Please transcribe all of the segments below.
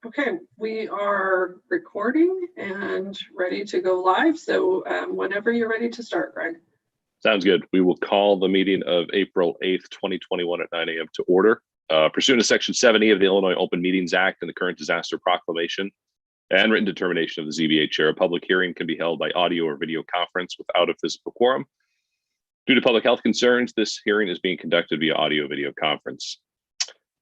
Okay, we are recording and ready to go live. So whenever you're ready to start, Greg. Sounds good. We will call the meeting of April 8th, 2021 at 9 a.m. to order. Pursuant to Section 70 of the Illinois Open Meetings Act and the current disaster proclamation and written determination of the ZBA chair, a public hearing can be held by audio or video conference without a physical quorum. Due to public health concerns, this hearing is being conducted via audio-video conference.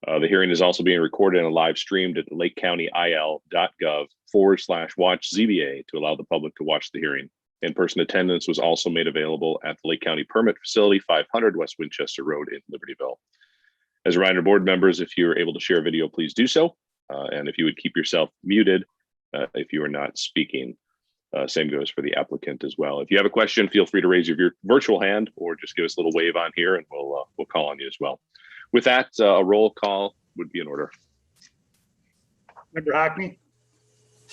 The hearing is also being recorded and live streamed at lakecountyil.gov/watch ZBA to allow the public to watch the hearing. In-person attendance was also made available at the Lake County Permit Facility, 500 West Winchester Road in Libertyville. As a reminder, board members, if you're able to share video, please do so. And if you would keep yourself muted if you are not speaking. Same goes for the applicant as well. If you have a question, feel free to raise your virtual hand or just give us a little wave on here and we'll call on you as well. With that, a roll call would be in order. Member Hockney?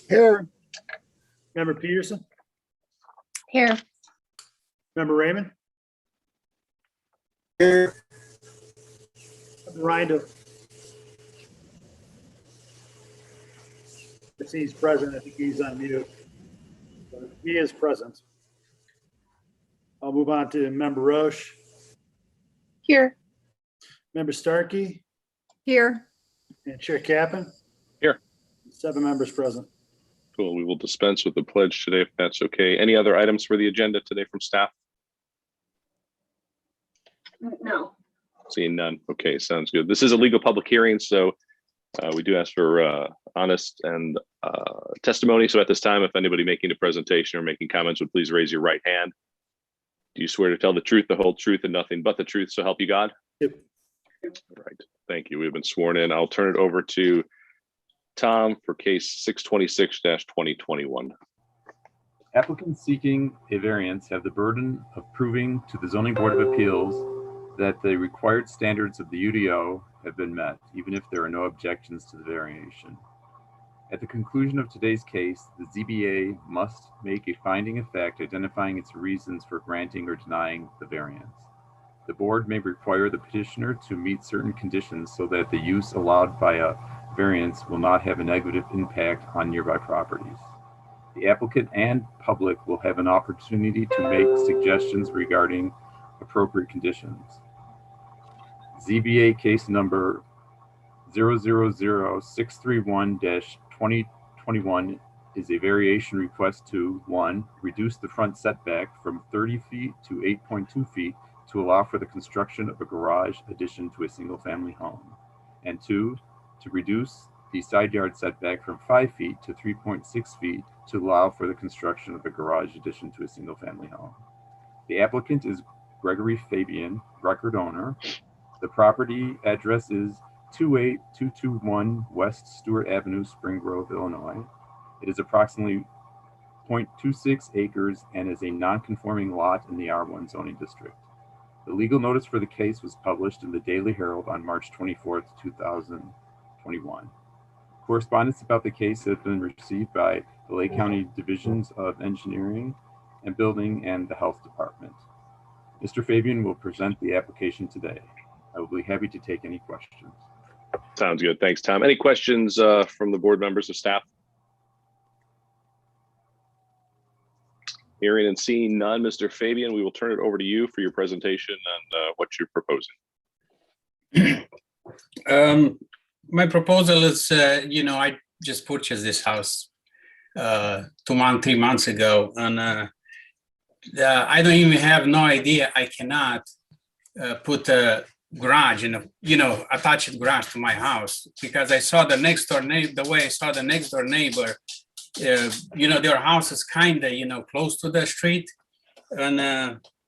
Here. Member Peterson? Here. Member Raymond? Here. Member Rindo? I see he's present. I think he's on mute. But he is present. I'll move on to Member Roche. Here. Member Starkey Here. and Chair Kappan. Here. 7 members present. Cool. We will dispense with the pledge today if that's okay. Any other items for the agenda today from staff? No. Seeing none. Okay, sounds good. This is a legal public hearing, so we do ask for honest and testimony. So at this time, if anybody making a presentation or making comments would please raise your right hand. Do you swear to tell the truth, the whole truth, and nothing but the truth, so help you God? Yep. All right. Thank you. We've been sworn in. I'll turn it over to Tom for case 626-2021. Applicants seeking a variance have the burden of proving to the Zoning Board of Appeals that the required standards of the UDO have been met, even if there are no objections to the variation. At the conclusion of today's case, the ZBA must make a finding of fact identifying its reasons for granting or denying the variance. The board may require the petitioner to meet certain conditions so that the use allowed by a variance will not have a negative impact on nearby properties. The applicant and public will have an opportunity to make suggestions regarding appropriate conditions. ZBA case number 000631-2021 is a variation request to 1. Reduce the front setback from 30 feet to 8.2 feet to allow for the construction of a garage addition to a single family home. And 2, to reduce the side yard setback from 5 feet to 3.6 feet to allow for the construction of a garage addition to a single family home. The applicant is Gregory Fabian, record owner. The property address is 28221 West Stewart Avenue, Spring Grove, Illinois. It is approximately 0.26 acres and is a non-conforming lot in the R1 zoning district. The legal notice for the case was published in the Daily Herald on March 24th, 2021. Correspondence about the case has been received by the Lake County Divisions of Engineering and Building and the Health Department. Mr. Fabian will present the application today. I will be happy to take any questions. Sounds good. Thanks, Tom. Any questions from the board members or staff? Hearing and seeing none, Mr. Fabian, we will turn it over to you for your presentation on what you're proposing. My proposal is, I just purchased this house 3 months ago, and I don't even have no idea I cannot put a garage in attached garage to my house, because I saw the next door neighbor, the way I saw the next door neighbor, their house is kind of, close to the street. And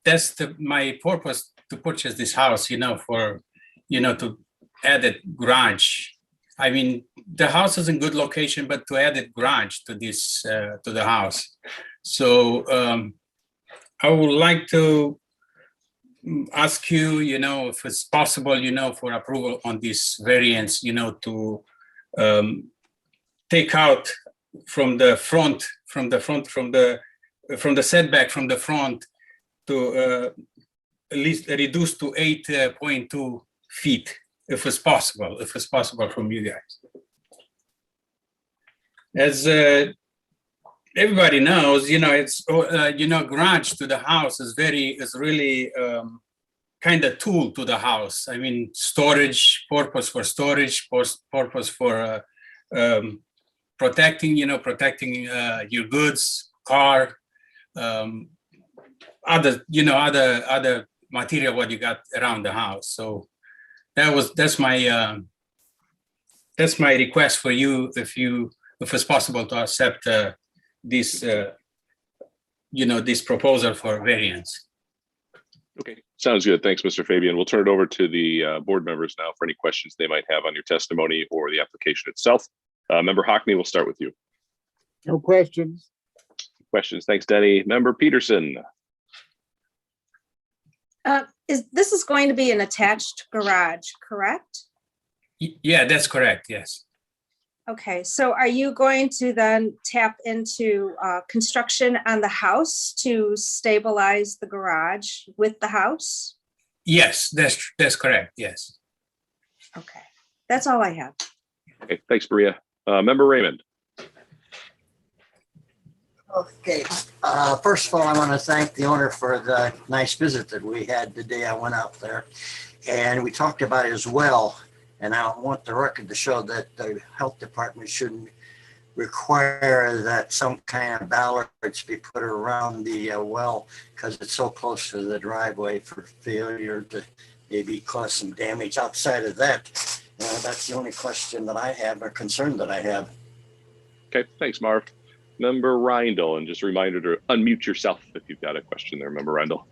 that's my purpose to purchase this house, for, to add a garage. I mean, the house is in good location, but to add a garage to this, to the house. So I would like to ask you, if it's possible, for approval on this variance, to take out from the setback from the front to at least reduce to 8.2 feet, if it's possible from you guys. As everybody knows, it's garage to the house is really kind of tool to the house. I mean, purpose for storage, purpose for protecting your goods, car, other material what you got around the house. So that's my request for you, if it's possible to accept this proposal for variance. Okay, sounds good. Thanks, Mr. Fabian. We'll turn it over to the board members now for any questions they might have on your testimony or the application itself. Member Hockney, we'll start with you. No questions. Questions. Thanks, Denny. Member Peterson. This is going to be an attached garage, correct? Yeah, that's correct. Yes. Okay, so are you going to then tap into construction on the house to stabilize the garage with the house? Yes, that's correct. Yes. Okay, that's all I have. Okay, thanks, Maria. Member Raymond. Okay, first of all, I want to thank the owner for the nice visit that we had the day I went out there. And we talked about his well, and I want the record to show that the health department shouldn't require that some kind of ballards be put around the well because it's so close to the driveway for failure to maybe cause some damage. Outside of that, that's the only question that I have or concern that I have. Okay, thanks, Marv. Member Reindl, and just a reminder to unmute yourself if you've got a question there, Member Reindl.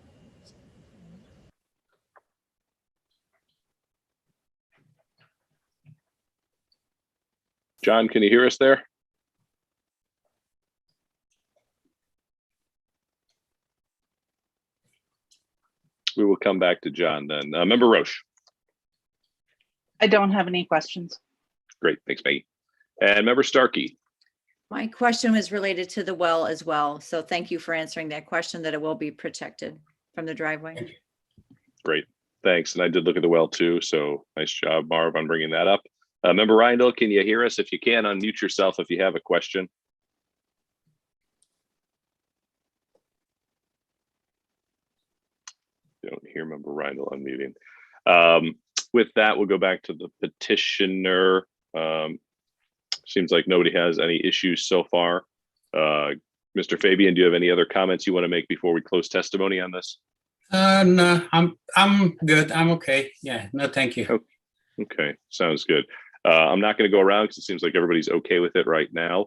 John, can you hear us there? We will come back to John then. Member Roche. I don't have any questions. Great, thanks, Maggie. And Member Starkey. My question was related to the well as well. So thank you for answering that question, that it will be protected from the driveway. Great, thanks. And I did look at the well too. So nice job, Marv, on bringing that up. Member Reindl, can you hear us? If you can, unmute yourself if you have a question. Don't hear Member Reindl unmuting. With that, we'll go back to the petitioner. Seems like nobody has any issues so far. Mr. Fabian, do you have any other comments you want to make before we close testimony on this? No, I'm good. I'm okay. Yeah, no, thank you. Okay, sounds good. I'm not going to go around because it seems like everybody's okay with it right now.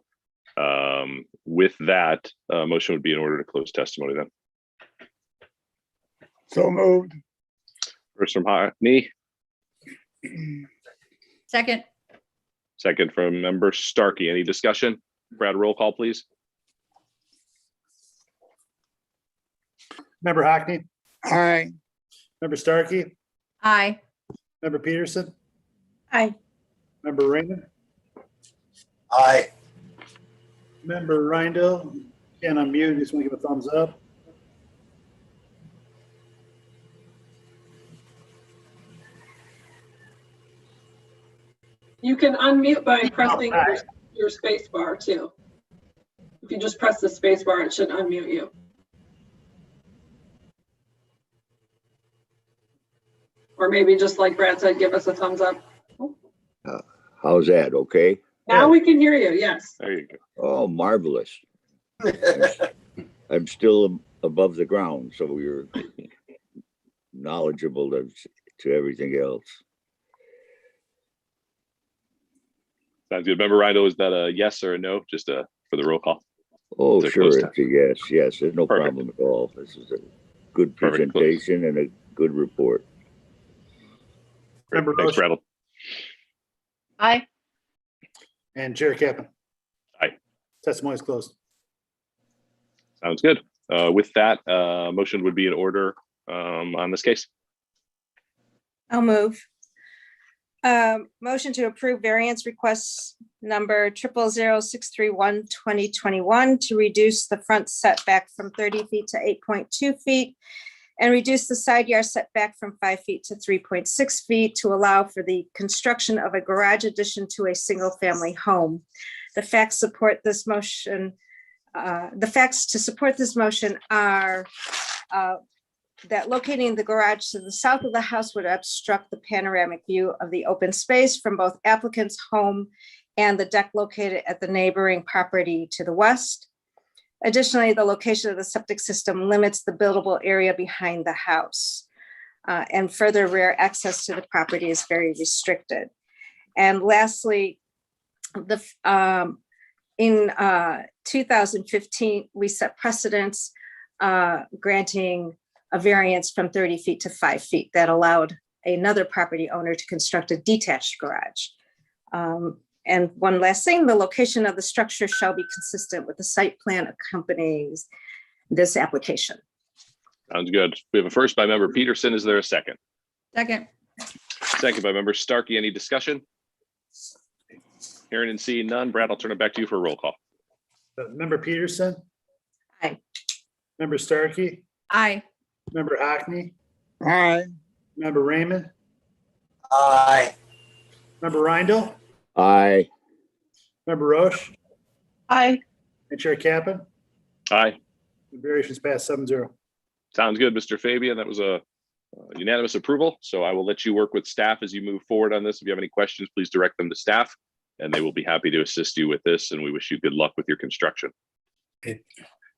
With that, motion would be in order to close testimony then. So moved. First from Hockney. Second. Second from Member Starkey. Any discussion? Brad, roll call, please. Member Hockney, Aye. Member Starkey, Aye. Member Peterson, Aye. Member Raymond, Aye. Member Reindl, and I'm mute. Just want to give a thumbs up. You can unmute by pressing your space bar too. If you just press the space bar, it should unmute you. Or maybe just like Brad said, give us a thumbs up. How's that? Okay. Now we can hear you. Yes. There you go. Oh, marvelous. I'm still above the ground, so you're knowledgeable to everything else. Sounds good. Member Reindl, is that a yes or a no? Just for the roll call. Oh, Is it sure. close It's a yes. Yes. There's no Perfect. problem at all. This is a good Perfect. presentation and a good report. Great. Member Thanks, Roche. Brad. Aye. And Chair Kaplan. Aye. Testimony is closed. Sounds good. With that, motion would be in order on this case. I'll move. Motion to approve variance request number 0000631/2021 to reduce the front setback from 30 feet to 8.2 feet and reduce the side yard setback from 5 feet to 3.6 feet to allow for the construction of a garage addition to a single family home. The facts support this motion. The facts to support this motion are that locating the garage to the south of the house would obstruct the panoramic view of the open space from both applicant's home and the deck located at the neighboring property to the west. Additionally, the location of the septic system limits the buildable area behind the house. And further, rear access to the property is very restricted. And lastly, in 2015, we set precedents granting a variance from 30 feet to 5 feet that allowed another property owner to construct a detached garage. And one last thing, the location of the structure shall be consistent with the site plan accompanies this application. Sounds good. We have a first by member Peterson. Is there a second? Second. Second by member Starkey. Any discussion? Hearing and seeing none. Brad, I'll turn it back to you for a roll call. Member Peterson, Aye. member Starkey, Aye. member Hackney, Aye. member Raymond, Aye. member Rindle, Aye. member Roche, Aye. and Chair Kaplan. Aye. The variations passed 7-0. Sounds good, Mr. Fabian. That was a unanimous approval. So I will let you work with staff as you move forward on this. If you have any questions, please direct them to staff and they will be happy to assist you with this. And we wish you good luck with your construction. Okay.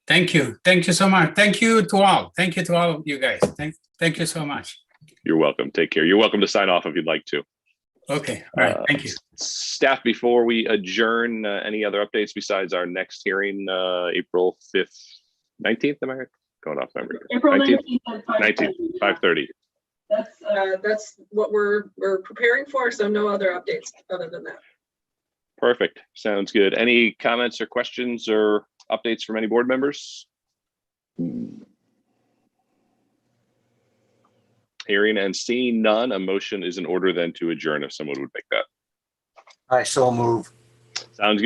Thank you. Thank you so much. Thank you to all. Thank you to all of you guys. Thank you so much. You're welcome. Take care. You're welcome to sign off if you'd like to. Okay. All right. Thank you. Staff, before we adjourn, any other updates besides our next hearing, April 5th, 19th? Am I going off memory? April 19th, 19th at 5:30. That's what we're preparing for. So no other updates other than that. Perfect. Sounds good. Any comments or questions or updates from any board members? Hearing and seeing none, a motion is in order then to adjourn if someone would make that. I so move. Sounds good.